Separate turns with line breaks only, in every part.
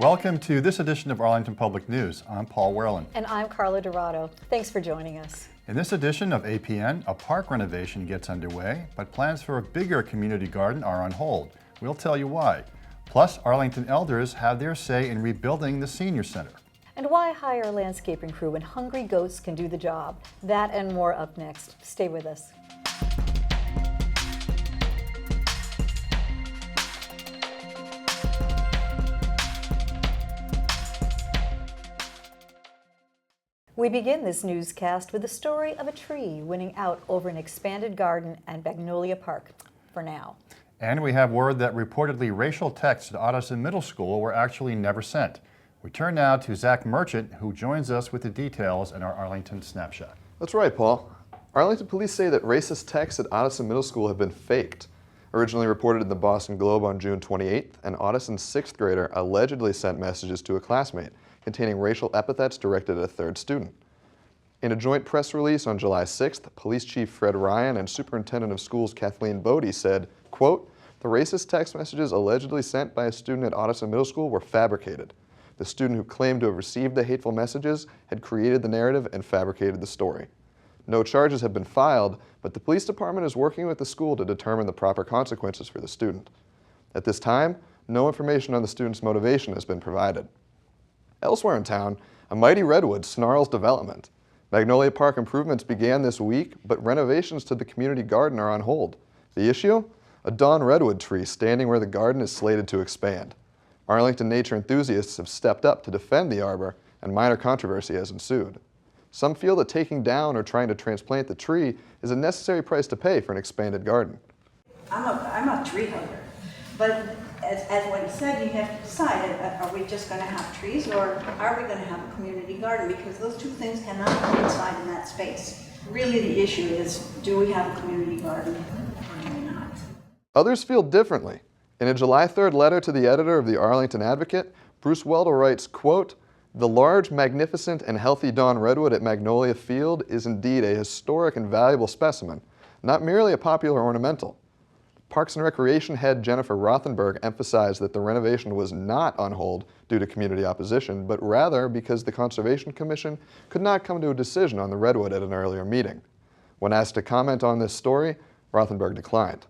Welcome to this edition of Arlington Public News. I'm Paul Werlin.
And I'm Carla Dorado. Thanks for joining us.
In this edition of APN, a park renovation gets underway, but plans for a bigger community garden are on hold. We'll tell you why. Plus, Arlington elders have their say in rebuilding the senior center.
And why hire a landscaping crew when hungry ghosts can do the job? That and more up next. Stay with us. We begin this newscast with the story of a tree winning out over an expanded garden at Magnolia Park, for now.
And we have word that reportedly racial texts at Ottoson Middle School were actually never sent. We turn now to Zach Merchant, who joins us with the details in our Arlington Snapshot.
That's right, Paul. Arlington police say that racist texts at Ottoson Middle School have been faked. Originally reported in the Boston Globe on June 28th, an Ottoson 6th grader allegedly sent messages to a classmate containing racial epithets directed at a third student. In a joint press release on July 6th, Police Chief Fred Ryan and Superintendent of Schools Kathleen Bodie said, quote, "The racist text messages allegedly sent by a student at Ottoson Middle School were fabricated. The student who claimed to have received the hateful messages had created the narrative and fabricated the story. No charges have been filed, but the police department is working with the school to determine the proper consequences for the student. At this time, no information on the student's motivation has been provided." Elsewhere in town, a mighty redwood snarls development. Magnolia Park improvements began this week, but renovations to the community garden are on hold. The issue? A dawn redwood tree standing where the garden is slated to expand. Arlington nature enthusiasts have stepped up to defend the arbor, and minor controversy has ensued. Some feel that taking down or trying to transplant the tree is a necessary price to pay for an expanded garden.
I'm a tree hugger, but as what you said, you have to decide, are we just going to have trees or are we going to have a community garden? Because those two things cannot coincide in that space. Really the issue is, do we have a community garden or do we not?
Others feel differently. In a July 3rd letter to the editor of the Arlington Advocate, Bruce Weldel writes, quote, "The large, magnificent, and healthy dawn redwood at Magnolia Field is indeed a historic and valuable specimen, not merely a popular ornamental." Parks and Recreation head Jennifer Rothenberg emphasized that the renovation was not on hold due to community opposition, but rather because the Conservation Commission could not come to a decision on the redwood at an earlier meeting. When asked to comment on this story, Rothenberg declined.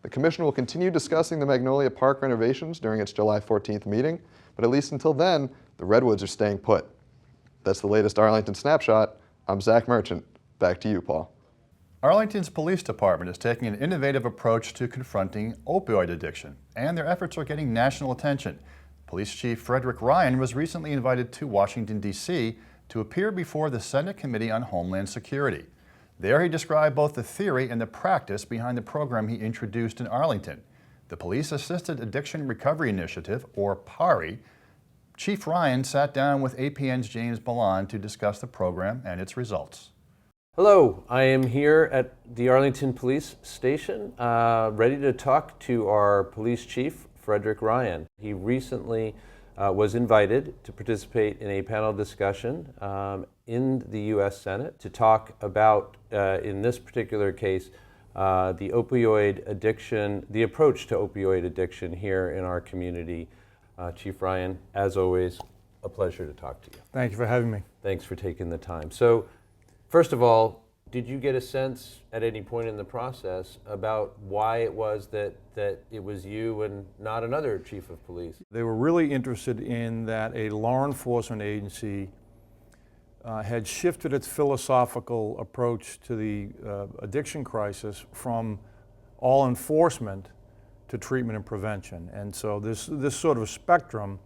The Commission will continue discussing the Magnolia Park renovations during its July 14th meeting, but at least until then, the redwoods are staying put. That's the latest Arlington Snapshot. I'm Zach Merchant. Back to you, Paul.
Arlington's police department is taking an innovative approach to confronting opioid addiction, and their efforts are getting national attention. Police Chief Frederick Ryan was recently invited to Washington, D.C. to appear before the Senate Committee on Homeland Security. There he described both the theory and the practice behind the program he introduced in Arlington, the Police Assisted Addiction Recovery Initiative, or PARI. Chief Ryan sat down with APN's James Milan to discuss the program and its results.
Hello, I am here at the Arlington Police Station, ready to talk to our police chief, Frederick Ryan. He recently was invited to participate in a panel discussion in the U.S. Senate to talk about, in this particular case, the opioid addiction, the approach to opioid addiction here in our community. Chief Ryan, as always, a pleasure to talk to you.
Thank you for having me.
Thanks for taking the time. So, first of all, did you get a sense at any point in the process about why it was that it was you and not another chief of police?
They were really interested in that a law enforcement agency had shifted its philosophical approach to the addiction crisis from all enforcement to treatment and prevention. And so this sort of spectrum,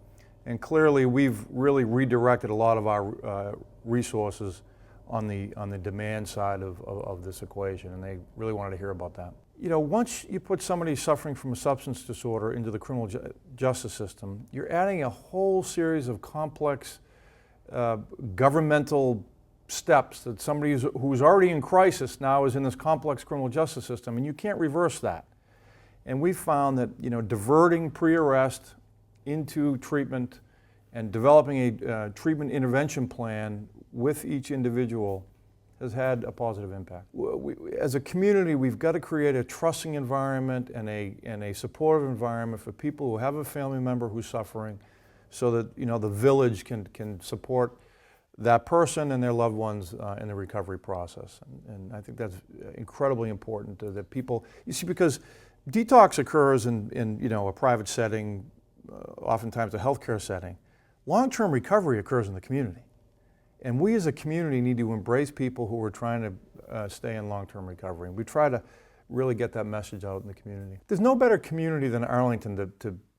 and clearly we've really redirected a lot of our resources on the demand side of this equation, and they really wanted to hear about that. You know, once you put somebody suffering from a substance disorder into the criminal justice system, you're adding a whole series of complex governmental steps that somebody who's already in crisis now is in this complex criminal justice system, and you can't reverse that. And we found that, you know, diverting pre-arrest into treatment and developing a treatment intervention plan with each individual has had a positive impact. As a community, we've got to create a trusting environment and a supportive environment for people who have a family member who's suffering, so that the village can support that person and their loved ones in the recovery process. And I think that's incredibly important that people, you see, because detox occurs in a private setting, oftentimes a healthcare setting. Long-term recovery occurs in the community. And we as a community need to embrace people who are trying to stay in long-term recovery. And we try to really get that message out in the community. There's no better community than Arlington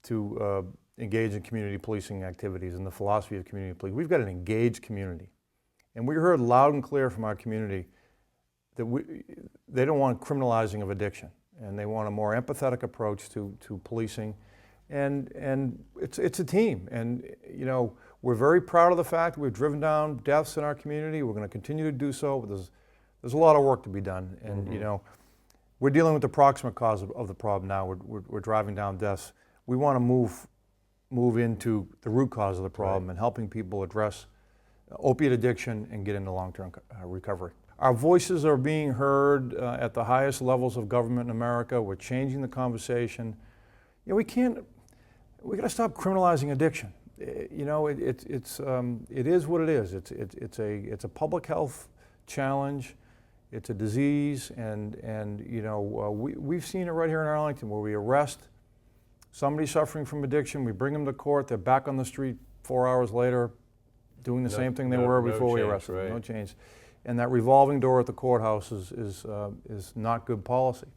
to engage in community policing activities and the philosophy of community policing. We've got an engaged community. And we heard loud and clear from our community that they don't want criminalizing of addiction, and they want a more empathetic approach to policing. And it's a team. And we're very proud of the fact that we've driven down deaths in our community. We're going to continue to do so, but there's a lot of work to be done. And we're dealing with the proximate cause of the problem now. We're driving down deaths. We want to move into the root cause of the problem and helping people address opiate addiction and get into long-term recovery. Our voices are being heard at the highest levels of government in America. We're changing the conversation. We got to stop criminalizing addiction. It is what it is. It's a public health challenge. It's a disease, and we've seen it right here in Arlington, where we arrest somebody suffering from addiction, we bring them to court, they're back on the street 4 hours later, doing the same thing they were before we arrested them. No change. And that revolving door at the courthouse is not good policy.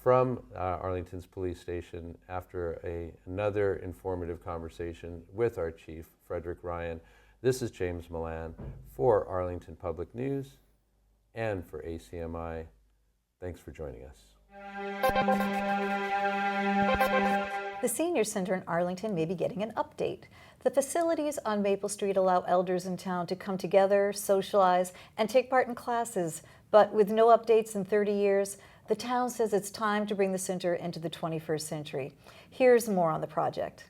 From Arlington's police station, after another informative conversation with our chief, Frederick Ryan, this is James Milan for Arlington Public News and for ACMi. Thanks for joining us.
The Senior Center in Arlington may be getting an update. The facilities on Maple Street allow elders in town to come together, socialize, and take part in classes, but with no updates in 30 years, the town says it's time to bring the center into the 21st century. Here's more on the project.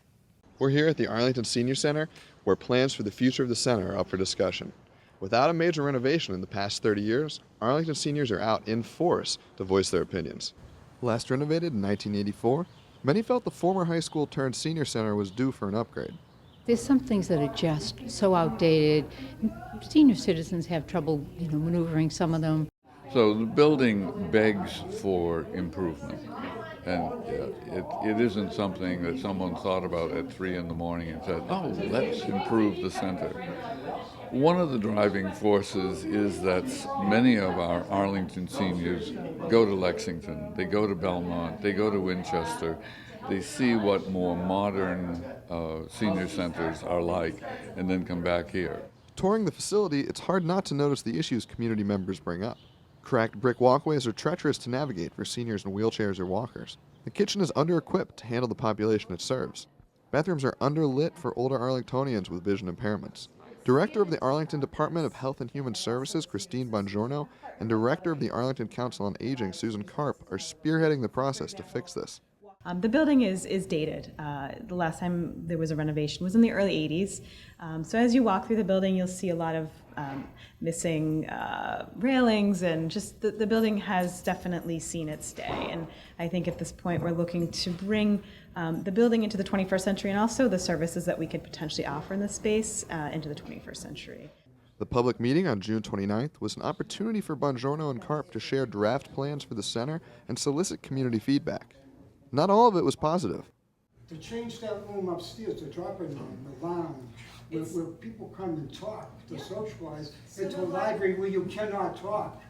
We're here at the Arlington Senior Center, where plans for the future of the center are up for discussion. Without a major renovation in the past 30 years, Arlington seniors are out in force to voice their opinions. Last renovated in 1984, many felt the former high school turned senior center was due for an upgrade.
There's some things that are just so outdated. Senior citizens have trouble, maneuvering some of them.
So the building begs for improvement, and it isn't something that someone thought about at 3 in the morning and said, oh, let's improve the center. One of the driving forces is that many of our Arlington seniors go to Lexington, they go to Belmont, they go to Winchester, they see what more modern senior centers are like, and then come back here.
Touring the facility, it's hard not to notice the issues community members bring up. Cracked brick walkways are treacherous to navigate for seniors in wheelchairs or walkers. The kitchen is under-equipped to handle the population it serves. Bathrooms are underlit for older Arlingtonians with vision impairments. Director of the Arlington Department of Health and Human Services, Christine Bongiorno, and Director of the Arlington Council on Aging, Susan Karp, are spearheading the process to fix this.
The building is dated. The last time there was a renovation was in the early 80s. So as you walk through the building, you'll see a lot of missing railings, and just the building has definitely seen its day. And I think at this point we're looking to bring the building into the 21st century, and also the services that we could potentially offer in this space into the 21st century.
The public meeting on June 29th was an opportunity for Bongiorno and Karp to share draft plans for the center and solicit community feedback. Not all of it was positive.
To change that room upstairs, the drop-in room, the lounge, where people come and talk, to socialize, into a library where you cannot talk,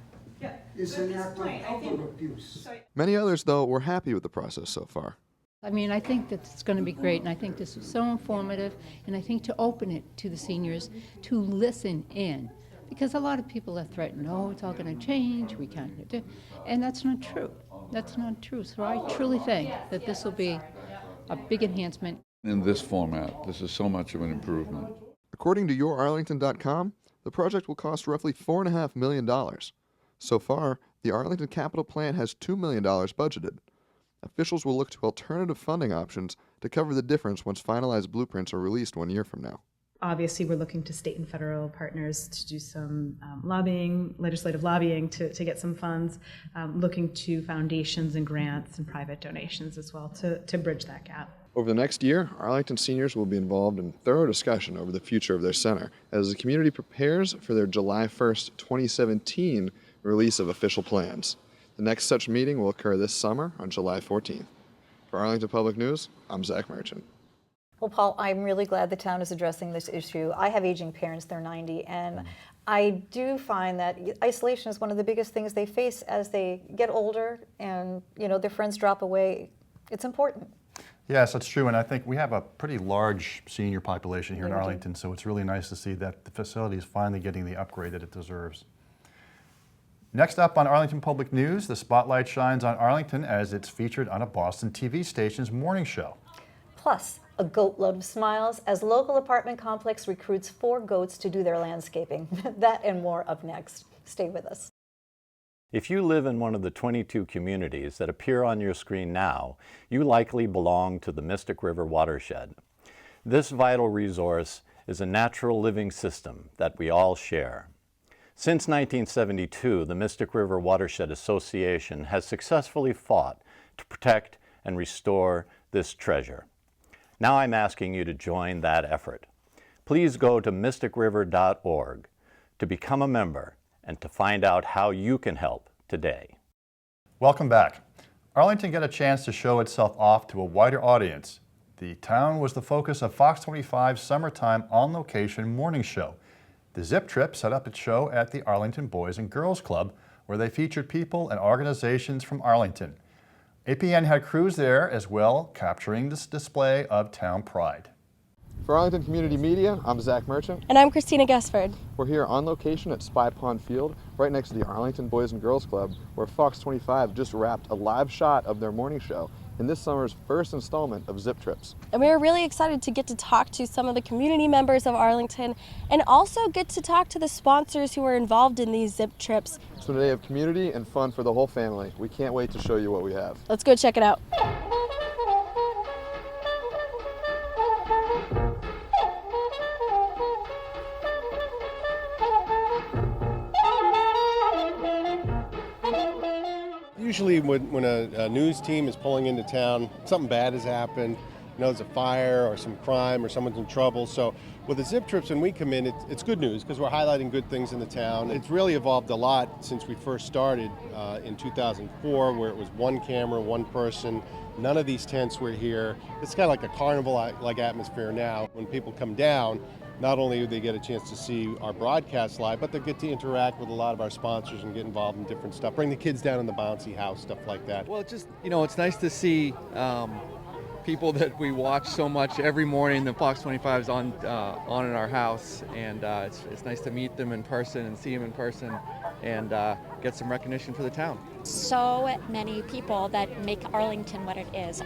is an act of elder abuse.
Many others, though, were happy with the process so far.
I mean, I think that it's going to be great, and I think this was so informative, and I think to open it to the seniors to listen in, because a lot of people are threatened, oh, it's all going to change, we can't do, and that's not true. That's not true. So I truly think that this will be a big enhancement.
In this format, this is so much of an improvement.
According to YourArlington.com, the project will cost roughly $4.5 million. So far, the Arlington Capital Plan has $2 million budgeted. Officials will look to alternative funding options to cover the difference once finalized blueprints are released 1 year from now.
Obviously, we're looking to state and federal partners to do some lobbying, legislative lobbying to get some funds, looking to foundations and grants and private donations as well to bridge that gap.
Over the next year, Arlington seniors will be involved in thorough discussion over the future of their center as the community prepares for their July 1st, 2017 release of official plans. The next such meeting will occur this summer on July 14th. For Arlington Public News, I'm Zach Merchant.
Well, Paul, I'm really glad the town is addressing this issue. I have aging parents, they're 90, and I do find that isolation is one of the biggest things they face as they get older and, you know, their friends drop away. It's important.
Yes, that's true, and I think we have a pretty large senior population here in
Yeah, we do.
Arlington, so it's really nice to see that the facility is finally getting the upgrade that it deserves. Next up on Arlington Public News, the spotlight shines on Arlington as it's featured on a Boston TV station's morning show.
Plus, a goat load of smiles as local apartment complex recruits 4 goats to do their landscaping. That and more up next. Stay with us.
If you live in one of the 22 communities that appear on your screen now, you likely belong to the Mystic River watershed. This vital resource is a natural living system that we all share. Since 1972, the Mystic River Watershed Association has successfully fought to protect and restore this treasure. Now I'm asking you to join that effort. Please go to mysticriver.org to become a member and to find out how you can help today.
Welcome back. Arlington got a chance to show itself off to a wider audience. The town was the focus of Fox 25's summertime on-location morning show. The Zip Trip set up its show at the Arlington Boys and Girls Club, where they featured people and organizations from Arlington. APN had crews there as well, capturing this display of town pride.
For Arlington Community Media, I'm Zach Merchant.
And I'm Christina Gessford.
We're here on location at Spy Pond Field, right next to the Arlington Boys and Girls Club, where Fox 25 just wrapped a live shot of their morning show in this summer's first installment of Zip Trips.
And we were really excited to get to talk to some of the community members of Arlington and also get to talk to the sponsors who were involved in these Zip Trips.
It's been a day of community and fun for the whole family. We can't wait to show you what we have.
Let's go check it out.
Usually when a news team is pulling into town, something bad has happened, you know, there's a fire or some crime or someone's in trouble. So with the Zip Trips, when we come in, it's good news because we're highlighting good things in the town. It's really evolved a lot since we first started in 2004, where it was one camera, one person. None of these tents were here. It's kind of like a carnival-like atmosphere now. When people come down, not only do they get a chance to see our broadcast live, but they get to interact with a lot of our sponsors and get involved in different stuff. Bring the kids down in the bouncy house, stuff like that.
Well, it's just, you know, it's nice to see people that we watch so much every morning. The Fox 25 is on in our house, and it's nice to meet them in person and see them in person and get some recognition for the town.
So many people that make Arlington what it is.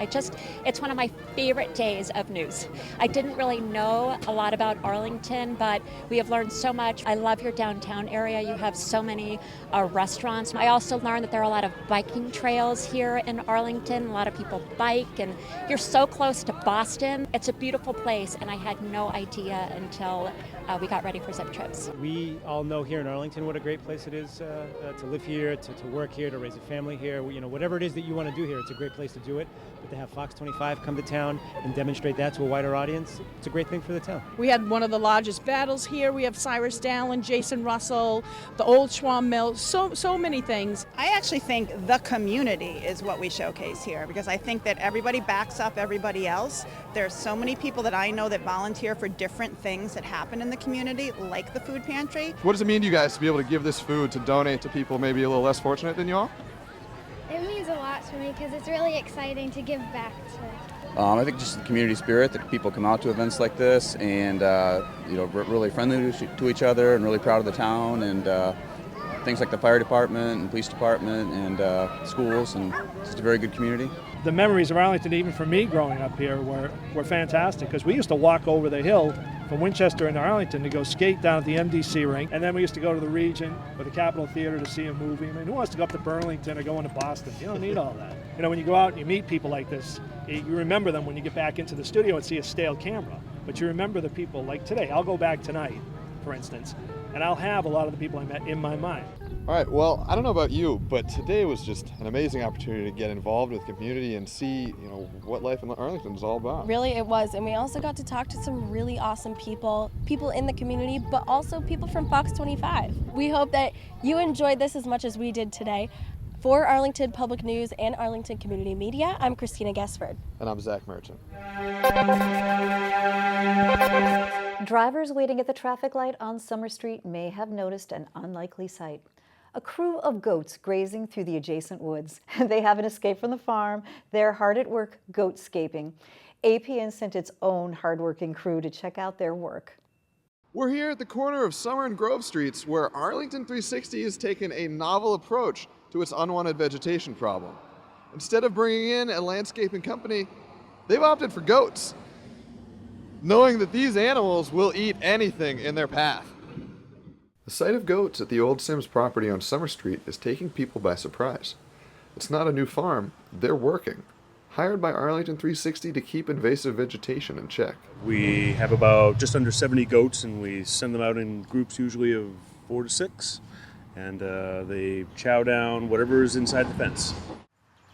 It's one of my favorite days of news. I didn't really know a lot about Arlington, but we have learned so much. I love your downtown area. You have so many restaurants. I also learned that there are a lot of biking trails here in Arlington. A lot of people bike, and you're so close to Boston. It's a beautiful place, and I had no idea until we got ready for Zip Trips.
We all know here in Arlington what a great place it is to live here, to work here, to raise a family here. You know, whatever it is that you want to do here, it's a great place to do it. But to have Fox 25 come to town and demonstrate that to a wider audience, it's a great thing for the town.
We had one of the largest battles here. We have Cyrus Dallin, Jason Russell, the Old Schwam Mill, so many things.
I actually think the community is what we showcase here, because I think that everybody backs up everybody else. There's so many people that I know that volunteer for different things that happen in the community, like the food pantry.
What does it mean to you guys to be able to give this food to donate to people maybe a little less fortunate than you all?
It means a lot to me because it's really exciting to give back to.
I think just the community spirit that people come out to events like this, and you know, really friendly to each other and really proud of the town, and things like the fire department and police department and schools, and it's just a very good community.
The memories of Arlington, even for me growing up here, were fantastic because we used to walk over the hill from Winchester into Arlington to go skate down at the MDC rink, and then we used to go to the Region or the Capitol Theater to see a movie. I mean, who wants to go up to Burlington or go into Boston? You don't need all that. You know, when you go out and you meet people like this, you remember them when you get back into the studio and see a stale camera, but you remember the people like today. I'll go back tonight, for instance, and I'll have a lot of the people I met in my mind.
All right, well, I don't know about you, but today was just an amazing opportunity to get involved with the community and see, what life in Arlington is all about.
Really, it was. And we also got to talk to some really awesome people in the community, but also people from Fox 25. We hope that you enjoyed this as much as we did today. For Arlington Public News and Arlington Community Media, I'm Christina Guessford.
And I'm Zach Merchant.
Drivers waiting at the traffic light on Summer Street may have noticed an unlikely sight. A crew of goats grazing through the adjacent woods. They haven't escaped from the farm. They're hard at work goatscaping. APN sent its own hardworking crew to check out their work.
We're here at the corner of Summer and Grove Streets, where Arlington 360 has taken a novel approach to its unwanted vegetation problem. Instead of bringing in a landscaping company, they've opted for goats, knowing that these animals will eat anything in their path. The sight of goats at the old Sims property on Summer Street is taking people by surprise. It's not a new farm, they're working, hired by Arlington 360 to keep invasive vegetation in check.
We have about just under 70 goats, and we send them out in groups usually of 4 to 6, and they chow down whatever is inside the fence.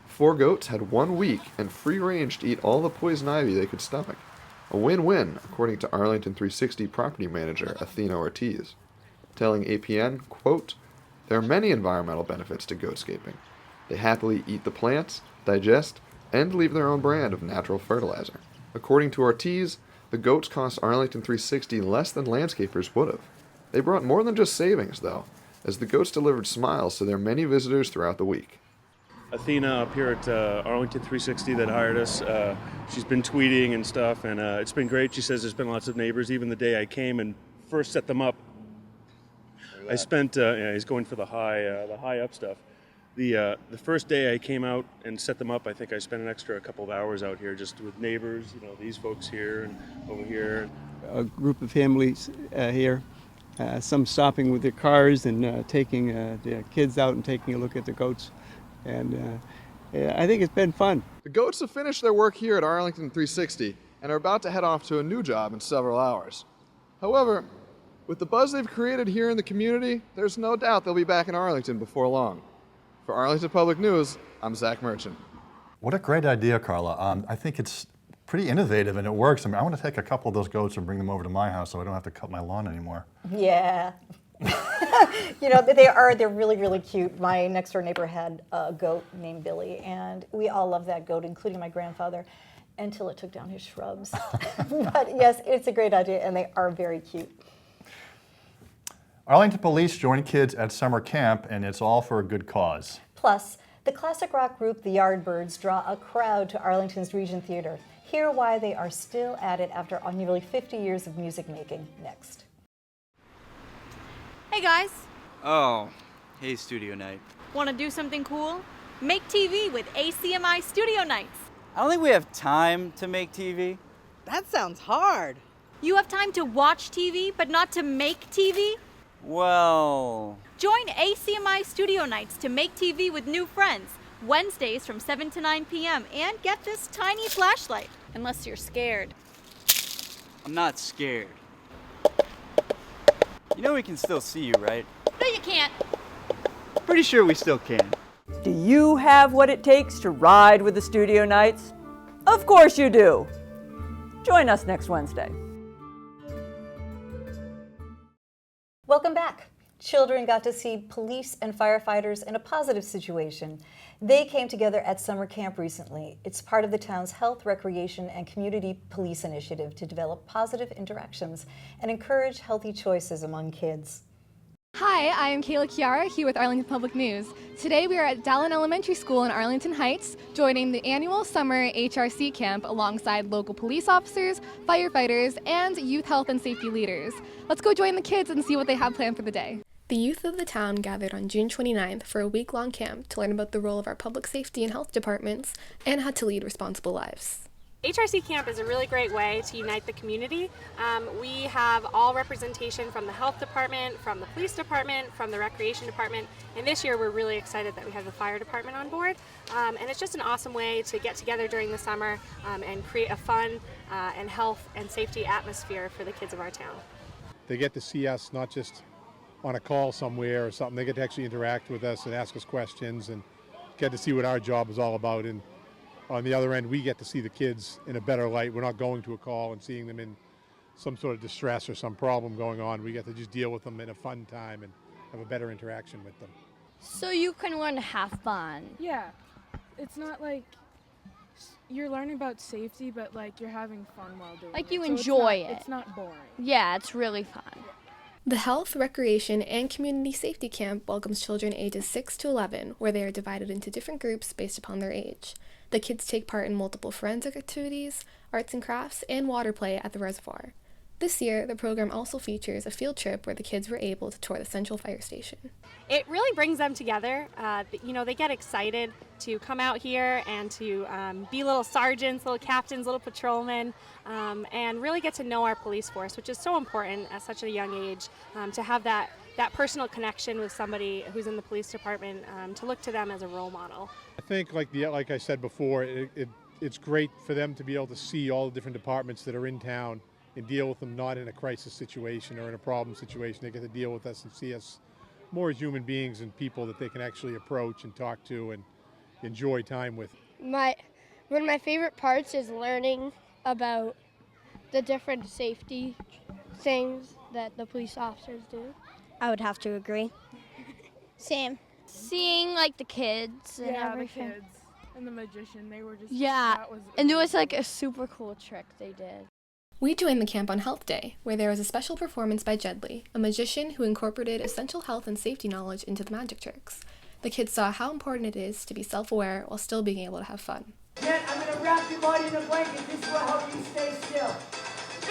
4 goats had 1 week and free range to eat all the poison ivy they could stomach. A win-win, according to Arlington 360 property manager Athena Ortiz, telling APN, quote, "There are many environmental benefits to goatscaping. They happily eat the plants, digest, and leave their own brand of natural fertilizer." According to Ortiz, the goats cost Arlington 360 less than landscapers would have. They brought more than just savings, though, as the goats delivered smiles to their many visitors throughout the week.
Athena up here at Arlington 360 that hired us, she's been tweeting and stuff, and it's been great. She says there's been lots of neighbors. Even the day I came and first set them up, I spent, he's going for the high up stuff. The first day I came out and set them up, I think I spent an extra couple of hours out here just with neighbors, these folks here and over here.
A group of families here, some stopping with their cars and taking their kids out and taking a look at the goats. And I think it's been fun.
The goats have finished their work here at Arlington 360 and are about to head off to a new job in several hours. However, with the buzz they've created here in the community, there's no doubt they'll be back in Arlington before long. For Arlington Public News, I'm Zach Merchant.
What a great idea, Carla. I think it's pretty innovative and it works. I want to take a couple of those goats and bring them over to my house so I don't have to cut my lawn anymore.
Yeah. They're really, really cute. My next door neighbor had a goat named Billy, and we all love that goat, including my grandfather, until it took down his shrubs. But yes, it's a great idea, and they are very cute.
Arlington Police join kids at summer camp, and it's all for a good cause.
Plus, the classic rock group The Yardbirds draw a crowd to Arlington's Regent Theater. Hear why they are still at it after nearly 50 years of music making next.
Hey guys,
Oh, hey Studio Night.
want to do something cool? Make TV with ACMi Studio Nights.
I don't think we have time to make TV.
That sounds hard. You have time to watch TV, but not to make TV?
Well,
Join ACMi Studio Nights to make TV with new friends, Wednesdays from 7 to 9 p.m. and get this tiny flashlight, unless you're scared.
I'm not scared. You know we can still see you, right?
No, you can't.
Pretty sure we still can.
Do you have what it takes to ride with the Studio Nights? Of course you do. Join us next Wednesday.
Welcome back. Children got to see police and firefighters in a positive situation. They came together at summer camp recently. It's part of the town's health, recreation, and community police initiative to develop positive interactions and encourage healthy choices among kids.
Hi, I am Kayla Chiara here with Arlington Public News. Today we are at Dallin Elementary School in Arlington Heights, joining the annual summer HRC camp alongside local police officers, firefighters, and youth health and safety leaders. Let's go join the kids and see what they have planned for the day.
The youth of the town gathered on June 29th for a week-long camp to learn about the role of our public safety and health departments and how to lead responsible lives.
HRC Camp is a really great way to unite the community. We have all representation from the health department, from the police department, from the recreation department, and this year we're really excited that we have the fire department on board. And it's just an awesome way to get together during the summer and create a fun and health and safety atmosphere for the kids of our town.
They get to see us not just on a call somewhere or something, they get to actually interact with us and ask us questions and get to see what our job is all about. And on the other end, we get to see the kids in a better light. We're not going to a call and seeing them in some sort of distress or some problem going on. We get to just deal with them in a fun time and have a better interaction with them.
So you can learn to have fun.
Yeah, it's not like you're learning about safety, but like you're having fun while doing it.
Like you
So
enjoy it.
It's not boring.
Yeah, it's really fun.
The Health, Recreation, and Community Safety Camp welcomes children ages 6 to 11, where they are divided into different groups based upon their age. The kids take part in multiple forensic activities, arts and crafts, and water play at the reservoir. This year, the program also features a field trip where the kids were able to tour the Central Fire Station.
It really brings them together. They get excited to come out here and to be little sergeants, little captains, little patrolmen, and really get to know our police force, which is so important at such a young age, to have that personal connection with somebody who's in the police department, to look to them as a role model.
I think, like I said before, it's great for them to be able to see all the different departments that are in town and deal with them not in a crisis situation or in a problem situation. They get to deal with us and see us more as human beings and people that they can actually approach and talk to and enjoy time with.
One of my favorite parts is learning about the different safety things that the police officers do.
I would have to agree.
Same.
Seeing like the kids and
Yeah,
everything.
the kids and the magician, they were just
Yeah, and there was like a super cool trick they did.
We joined the camp on Health Day, where there was a special performance by Jedley, a magician who incorporated essential health and safety knowledge into the magic tricks. The kids saw how important it is to be self-aware while still being able to have fun.
Then I'm going to wrap your body in a blanket. This will help you stay still.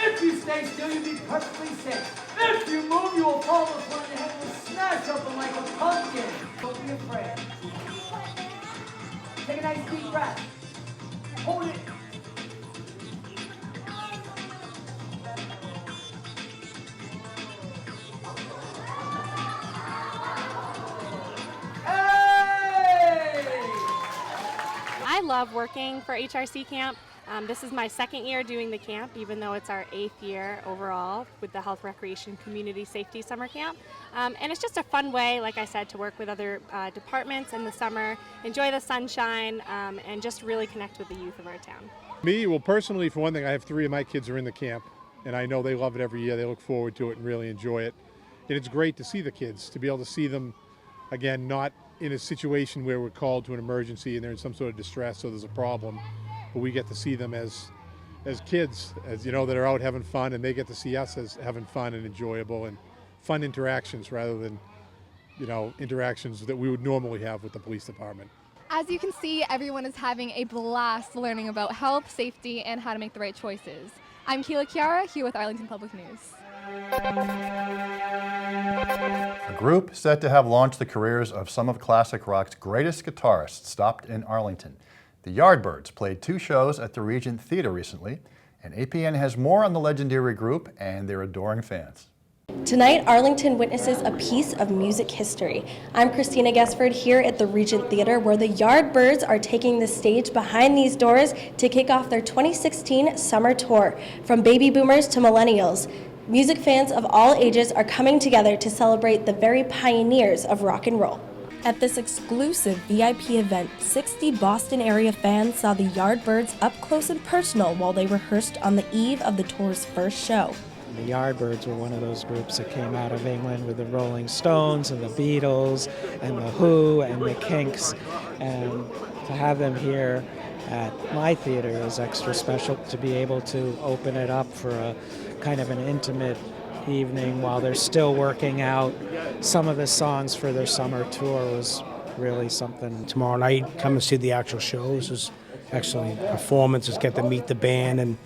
If you stay still, you'll be perfectly safe. If you move, you will fall to the floor and your head will smash open like a pumpkin. Don't be afraid. Take a nice deep breath. Hold it.
I love working for HRC Camp. This is my second year doing the camp, even though it's our 8th year overall with the Health, Recreation, Community Safety Summer Camp. And it's just a fun way, like I said, to work with other departments in the summer, enjoy the sunshine, and just really connect with the youth of our town.
Me, well, personally, for one thing, I have 3 of my kids are in the camp, and I know they love it every year. They look forward to it and really enjoy it. And it's great to see the kids, to be able to see them, again, not in a situation where we're called to an emergency and they're in some sort of distress, so there's a problem. But we get to see them as kids, as you know, that are out having fun, and they get to see us as having fun and enjoyable and fun interactions rather than, interactions that we would normally have with the police department.
As you can see, everyone is having a blast learning about health, safety, and how to make the right choices. I'm Keela Chiara, here with Arlington Public News.
A group set to have launched the careers of some of classic rock's greatest guitarists stopped in Arlington. The Yardbirds played 2 shows at the Regent Theater recently, and APN has more on the legendary group and their adoring fans.
Tonight, Arlington witnesses a piece of music history. I'm Christina Gesford here at the Regent Theater, where the Yardbirds are taking the stage behind these doors to kick off their 2016 summer tour. From baby boomers to millennials, music fans of all ages are coming together to celebrate the very pioneers of rock and roll. At this exclusive VIP event, 60 Boston area fans saw the Yardbirds up close and personal while they rehearsed on the eve of the tour's first show.
The Yardbirds were one of those groups that came out of England with the Rolling Stones and the Beatles and the Who and the Kinks, and to have them here at my theater is extra special. To be able to open it up for a kind of an intimate evening while they're still working out some of the songs for their summer tour was really something.
Tomorrow night, come and see the actual shows. It's excellent performances, get to meet the band and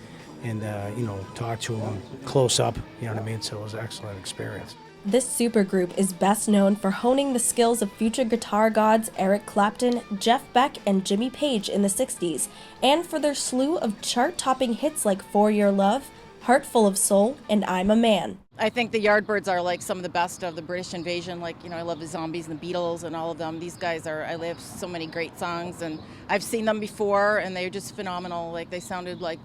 talk to them close up, you know what I mean? So it was an excellent experience.
This supergroup is best known for honing the skills of future guitar gods Eric Clapton, Jeff Beck, and Jimmy Page in the 60s, and for their slew of chart-topping hits like For Your Love, Heart Full of Soul, and I'm a Man.
I think the Yardbirds are like some of the best of the British invasion. I love the Zombies and the Beatles and all of them. These guys they have so many great songs, and I've seen them before, and they're just phenomenal. They sounded like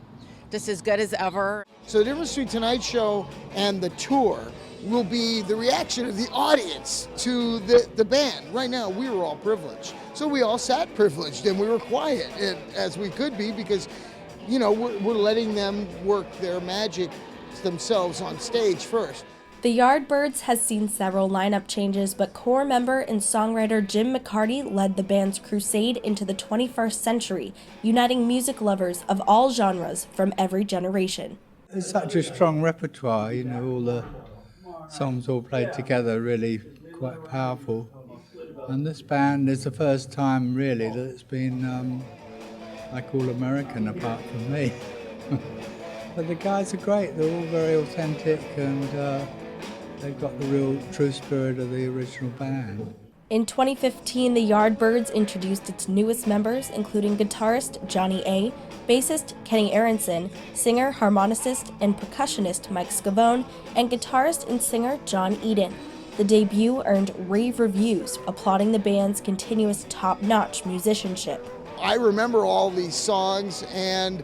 just as good as ever.
So the difference between tonight's show and the tour will be the reaction of the audience to the band. Right now, we were all privileged. So we all sat privileged and we were quiet as we could be because, you know, we're letting them work their magic themselves on stage first.
The Yardbirds has seen several lineup changes, but core member and songwriter Jim McCarty led the band's crusade into the 21st century, uniting music lovers of all genres from every generation.
It's such a strong repertoire, you know, all the songs all played together, really quite powerful. And this band is the first time really that it's been like all American apart from me. But the guys are great, they're all very authentic and they've got the real true spirit of the original band.
In 2015, the Yardbirds introduced its newest members, including guitarist Johnny A., bassist Kenny Aronson, singer, harmonicist, and percussionist Mike Scavone, and guitarist and singer John Eden. The debut earned rave reviews, applauding the band's continuous top-notch musicianship.
I remember all these songs and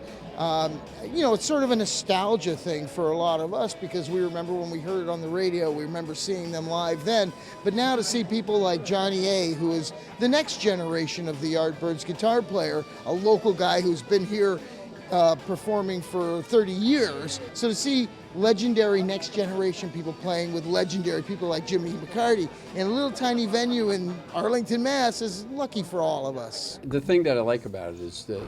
you know, it's sort of a nostalgia thing for a lot of us because we remember when we heard it on the radio, we remember seeing them live then. But now to see people like Johnny A., who is the next generation of the Yardbirds guitar player, a local guy who's been here performing for 30 years. So to see legendary next generation people playing with legendary people like Jimmy McCarty in a little tiny venue in Arlington, Mass. is lucky for all of us.
The thing that I like about it is the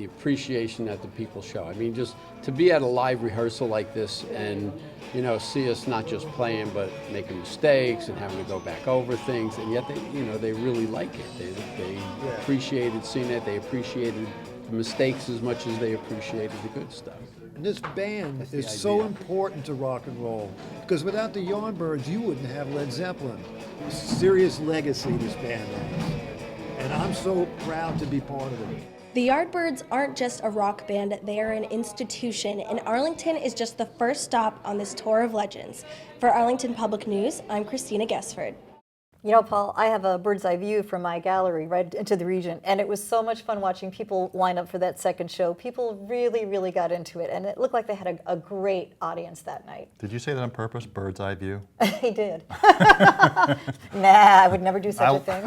appreciation that the people show. I mean, just to be at a live rehearsal like this and, you know, see us not just playing but making mistakes and having to go back over things, and yet they, you know, they really like it. They appreciated seeing it. They appreciated the mistakes as much as they appreciated the good stuff.
And this band is so important to rock and roll because without the Yardbirds, you wouldn't have Led Zeppelin. Serious legacy this band has, and I'm so proud to be part of it.
The Yardbirds aren't just a rock band, they are an institution, and Arlington is just the first stop on this tour of legends. For Arlington Public News, I'm Christina Gesford.
You know, Paul, I have a bird's eye view from my gallery right into the region, and it was so much fun watching people line up for that second show. People really, really got into it, and it looked like they had a great audience that night.
Did you say that on purpose, bird's eye view?
He did. Nah, I would never do such a thing.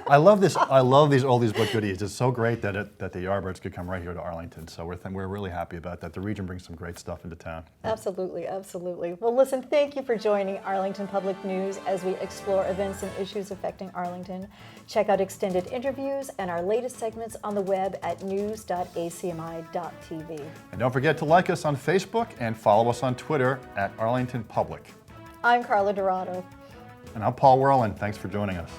I love this. I love all these book goodies. It's so great that the Yardbirds could come right here to Arlington. So we're really happy about that. The region brings some great stuff into town.
Absolutely, absolutely. Well, listen, thank you for joining Arlington Public News as we explore events and issues affecting Arlington. Check out extended interviews and our latest segments on the web at news.acmi.tv.
And don't forget to like us on Facebook and follow us on Twitter at Arlington Public.
I'm Carla Dorado.
And I'm Paul Werlin. Thanks for joining us.